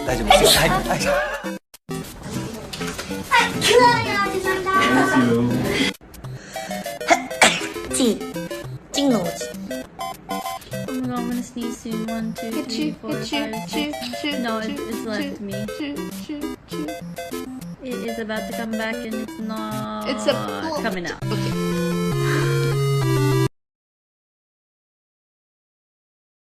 大丈夫ですよ。はいはい。T. Jingle. Oh my god, I'm gonna sneeze soon. 1, 2, 3, 4, 5, 6. No, it's left me. It is about to come back and it's not coming out. Okay.